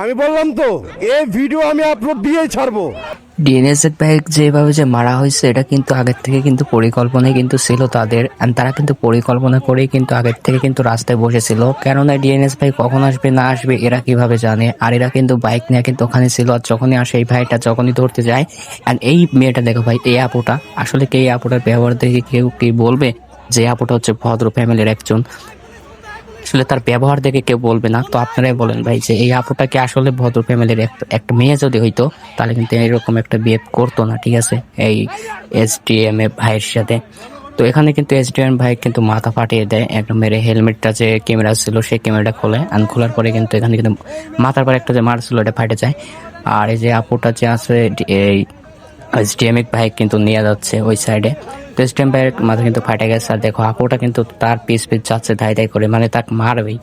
আমি বললাম তো এই ভিডিও আমি আপলোড দিয়েই ছাড়বো। ডিএনএস ভাই যেভাবে যে মারা হয়েছে এটা কিন্তু আগের থেকে কিন্তু পরিকল্পনায় কিন্তু ছিল তাদের, and তারা কিন্তু পরিকল্পনা করেই কিন্তু আগের থেকে কিন্তু রাস্তায় বসেছিল। কেননা ডিএনএস ভাই কখন আসবে না আসবে এরা কিভাবে জানে, আর এরা কিন্তু বাইক নিয়ে কিন্তু ওখানে ছিল। আর যখনই আসে এই ভাইটা যখনই ধরতে যায়, আর এই মেয়েটা দেখো ভাই, এই আপুটা আসলে কি, এই আপুটার ব্যবহার দেখে কেউ কি বলবে যে এই আপুটা হচ্ছে ভদ্র ফ্যামিলির একজন? আসলে তার ব্যবহার দেখে কেউ বলবে না। তো আপনারাই বলেন ভাই যে এই আপুটাকে আসলে ভদ্র ফ্যামিলির একটা মেয়ে যদি হইতো তাহলে কিন্তু এরকম একটা বিহেভ করতো না, ঠিক আছে, এই এসডিএম এ ভাইয়ের সাথে। তো এখানে কিন্তু এসডিএম ভাই কিন্তু মাথা ফাটিয়ে দেয় একদম মেরে, হেলমেটটা যে ক্যামেরা ছিল সেই ক্যামেরাটা খোলে, আর খোলার পরে কিন্তু এখানে কিন্তু মাথার পর একটা যে মার ছিল এটা ফাটে যায়। আর এই যে আপুটা যে আছে এই এসডিএম ভাই কিন্তু নিয়ে যাচ্ছে ওই সাইডে। তো এসডিএম ভাইয়ের মাথা কিন্তু ফাটে গেছে, আর দেখো আপুটা কিন্তু তার পিছ যাচ্ছে ধাই ধাই করে, মানে তাকে মারবেই।